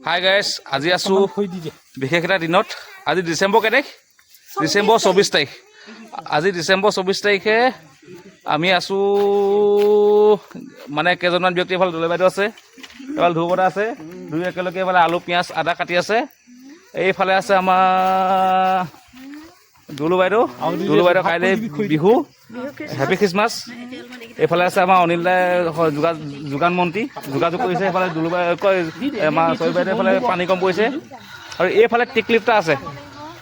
Hi guys, আজি আছো বিশেষ এটা দিনত। আজি ডিচেম্বৰ কেই তাৰিখ? ডিচেম্বৰ 24 তাৰিখ। আজি ডিচেম্বৰ 24 তাৰিখে আমি আছো মানে কেইজনমান ব্যক্তি এফালে দলে বাইদেউ আছে, এফালে ধুবতা আছে, দুই একেলগে এফালে আলু পিঁয়াজ আদা কাটি আছে। এইফালে আছে আমাৰ দুলু বাইদেউ কাইলৈ বিহু, হেপী খ্ৰীষ্টমাছ। এইফালে আছে আমাৰ অনিল দাই যোগান মন্ত্ৰী, যোগাযোগ কৰিছে। এইফালে দুলু বাই কয় আমাৰ চৰি বাইদেউ এইফালে পানী কম পৰিছে। আৰু এইফালে টিকলিপটা আছে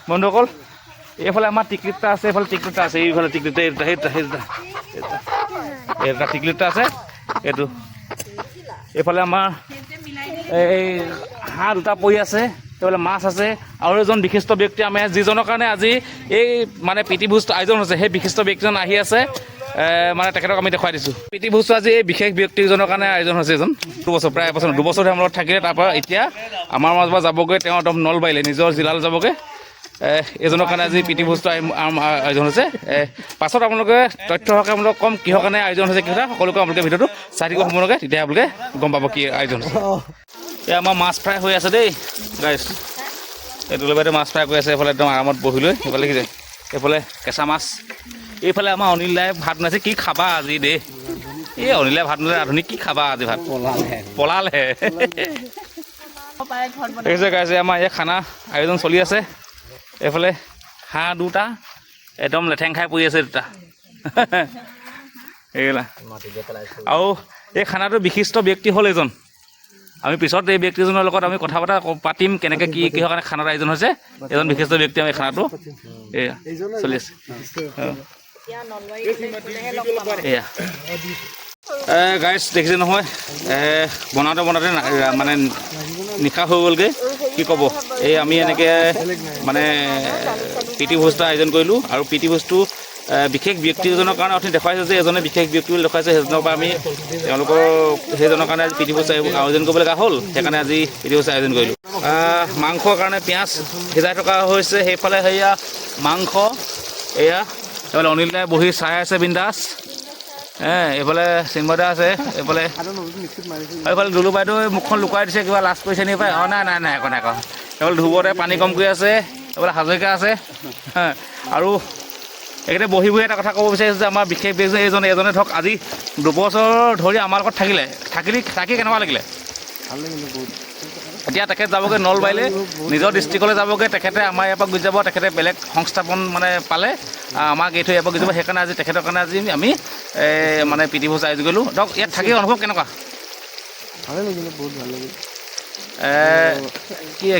বন্ধুসকল, এইফালে আমাৰ টিকলিপটা আছে, এইফালে টিকলিপটা আছে, এইফালে টিকলিপটা এটা টিকলিপটা আছে এইটো। এইফালে আমাৰ এই হাঁহ দুটা পৰি আছে, এইফালে মাছ আছে। আৰু এজন বিশিষ্ট ব্যক্তি আমি যিজনৰ কাৰণে আজি এই মানে প্ৰীতিভোজটো আয়োজন হৈছে, সেই বিশিষ্ট ব্যক্তিজন আহি আছে। মানে তেখেতক আমি দেখুৱাই দিছোঁ। প্ৰীতিভোজটো আজি এই বিশেষ ব্যক্তিজনৰ কাৰণে আয়োজন হৈছে। এজন প্ৰায় দুবছৰ আমাৰ লগত থাকিলে, তাৰপৰা এতিয়া আমাৰ মাজৰ পৰা যাবগৈ, তেওঁ একদম নলবাৰীলৈ নিজৰ জিলালৈ যাবগৈ। এইজনৰ কাৰণে আজি প্ৰীতিভোজটো আয়োজন হৈছে। পাছত আপোনালোকে তথ্য সহকাৰে আপোনালোকক ক'ম কিহৰ কাৰণে আয়োজন হৈছে, কি কথা সকলোকে আপোনালোকে ভিডিঅ'টো চাই দিব সম্পূৰ্ণকৈ, তেতিয়া আপোনালোকে গম পাব কি আয়োজন হৈছে। এই আমাৰ মাছ ফ্ৰাই হৈ আছে দেই গাইছ, এই দুলবাইতে মাছ ফ্ৰাই কৰি আছে। এইফালে একদম আৰামত বহি লৈ এইফালে কি যায়, এইফালে কেঁচা মাছ। এইফালে আমাৰ অনিল দাই ভাত বনাইছে। কি খাবা আজি দেই, এই অনিল দাই ভাত বনাইছে আধুনিক। কি খাবা আজি ভাত? পলালহে দেখিছে গাইছে, আমাৰ এই খানা আয়োজন চলি আছে। এইফালে হাঁহ দুটা একদম লেঠেং খাই পৰি আছে দুটা। এইগিলা আৰু এই খানাটো বিশিষ্ট ব্যক্তি হ'ল এজন। আমি পিছত এই ব্যক্তিজনৰ লগত আমি কথা বতৰা পাতিম, কেনেকৈ কি কিহৰ কাৰণে খানাৰ আয়োজন হৈছে। এজন বিশিষ্ট ব্যক্তি আমি খানাটো এয়া চলি আছে। এয়া গাইজ দেখিছে নহয়, বনাওঁতে মানে নিশা হৈ গ'লগৈ। কি ক'ব, এই আমি এনেকৈ মানে প্ৰীতিভোজটো আয়োজন কৰিলোঁ। আৰু প্ৰীতিভোজটো বিশেষ ব্যক্তিজনৰ কাৰণে অথনি দেখুৱাইছে যে এজনে বিশেষ ব্যক্তি বুলি দেখুৱাইছে, সেইজনৰ পৰা আমি তেওঁলোকৰ সেইজনৰ কাৰণে আজি প্ৰীতিভোজ আয়োজন কৰিব লগা হ'ল। সেইকাৰণে আজি প্ৰীতিভোজ আয়োজন কৰিলোঁ। মাংসৰ কাৰণে পিঁয়াজ সিজাই থকা হৈছে। সেইফালে সেয়া মাংস, এয়া এইফালে অনিল দাই বহি চাই আছে বিন্দাছ। এইফালে চিন্ময় দা আছে, এইফালে দুলু বাইদেউ মুখখন লুকুৱাই দিছে, কিবা লাজ কৰিছে নি পাই। নাই নাই নাই একো নাই আকৌ। এইফালে ধুবতে পানী কম কৰি আছে, এইফালে হাজৰিকা আছে। আৰু এইকেইটা বহি বহি এটা কথা ক'ব বিচাৰিছোঁ যে আমাৰ বিশেষ ব্যক্তি এজনে ধৰক আজি দুবছৰ ধৰি আমাৰ লগত থাকি কেনেকুৱা লাগিলে? এতিয়া তেখেত যাবগৈ নলবাৰীলৈ, নিজৰ ডিষ্ট্ৰিক্টলৈ যাবগৈ। তেখেতে আমাৰ ইয়াৰ পৰা গুচি যাব, তেখেতে বেলেগ সংস্থাপন মানে পালে, আমাক এৰি থৈ ইয়াৰ পৰা গুচি যাব। সেইকাৰণে আজি তেখেতৰ কাৰণে আজি আমি মানে প্ৰীতিভোজ আয়োজন কৰিলোঁ। ধৰক ইয়াত থাকি অনুভৱ কেনেকুৱা? ভালে লাগিলে, বহুত ভাল লাগিল।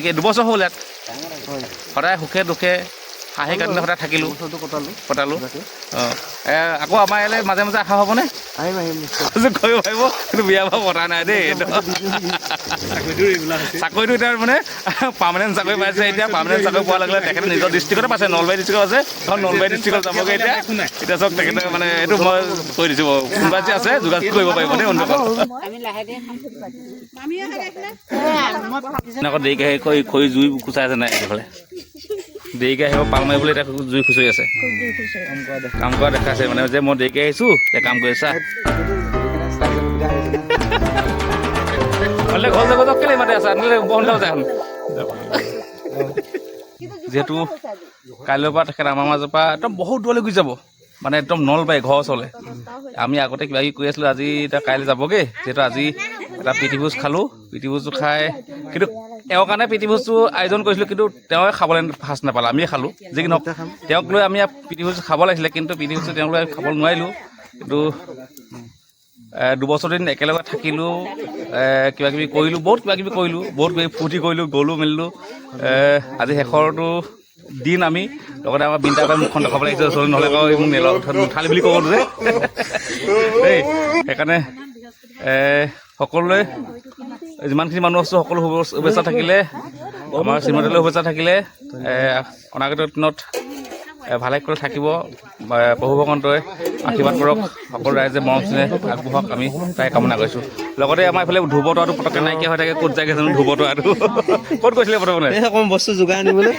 কি দুবছৰ হ'ল ইয়াত, সদায় সুখে দুখে হাঁহি কাটিলে সদায় থাকিলোঁ, কটালোঁ। আকৌ আমাৰ ইয়ালৈ মাজে মাজে অহা হ'বনে? কৰিব পাৰিব, কিন্তু বিয়া বাৰু পতা নাই দেই। চাকৰিটো এতিয়া মানে পাৰ্মানেণ্ট চাকৰি পাইছে। এতিয়া পাৰ্মানেণ্ট চাকৰি পোৱাৰ লগে লগে তেখেতে নিজৰ ডিষ্ট্ৰিক্টতে পাইছে, নলবাৰী ডিষ্ট্ৰিক্টত আছে। নলবাৰী ডিষ্ট্ৰিক্টত যাবগৈ এতিয়া চব তেখেতে মানে এইটো মই কৈ দিছোঁ বাৰু, কোনোবা যে আছে যোগাযোগ কৰিব পাৰিব দেই বন্ধুসকল। আকৌ দেৰিকৈ আহি খৰি জুই খুচাই আছে নাই, এইফালে দেৰিকৈ আহিব পাল মাৰিবলৈ এতিয়া জুই খুচৰি আছে। কাম কৰা দেখাইছে মানে যে মই দেৰিকৈ আহিছোঁ, এতিয়া কাম কৰি আছা। ঘৰ যাব কেলে মাতি আছা, বন্ধ যায়। যিহেতু কাইলৈৰ পৰা তেখেত আমাৰ মাজৰ পৰা একদম বহুত দূৰলৈ গুচি যাব, মানে একদম নলবাৰী ঘৰ ওচৰলৈ। আমি আগতে কিবা কিবি কৰি আছিলোঁ, আজি এতিয়া কাইলৈ যাবগৈ। যিহেতু আজি এটা প্ৰীতিভোজ খালোঁ, প্ৰীতিভোজটো খাই কিন্তু তেওঁৰ কাৰণে প্ৰীতিভোজটো আয়োজন কৰিছিলোঁ, কিন্তু তেওঁৱে খাবলৈ ফাৰ্ষ্ট নাপালে, আমিয়ে খালোঁ। যি কি নহওক তেওঁক লৈ আমি প্ৰীতিভোজ খাব লাগিছিলে, কিন্তু প্ৰীতিভোজটো তেওঁক লৈ খাব নোৱাৰিলোঁ। কিন্তু দুবছৰ দিন একেলগে থাকিলোঁ, কিবা কিবি কৰিলোঁ, বহুত কিবা কিবি কৰিলোঁ, বহুত ফূৰ্তি কৰিলোঁ, গ'লোঁ মেলিলোঁ। আজি শেষৰটো দিন আমি লগতে আমাৰ বিন্তা পাই মুখখন দেখাব লাগিছে, ওচৰলৈ নহ'লে আকৌ মোক নুঠালি বুলি ক'ব যে দেই। সেইকাৰণে সকলোৱে যিমানখিনি মানুহ আছোঁ সকলো শুভেচ্ছা থাকিলে, আমাৰ শ্ৰীমতীলৈ শুভেচ্ছা থাকিলে, অনাগত দিনত ভালে কৰি থাকিব। প্ৰভু ভগৱন্তই আশীৰ্বাদ কৰক, সকলো ৰাইজে মৰম চেনেহ আগবঢ়াওক, আমি তাই কামনা কৰিছোঁ। লগতে আমাৰ এইফালে ধুবতৰাটো পটককৈ নাইকিয়া হৈ থাকে, ক'ত যায়গৈ জানো ধুবতৰাটো? ক'ত গৈছিলে প্ৰথমতে বস্তু যোগাৰ আনিবলৈ?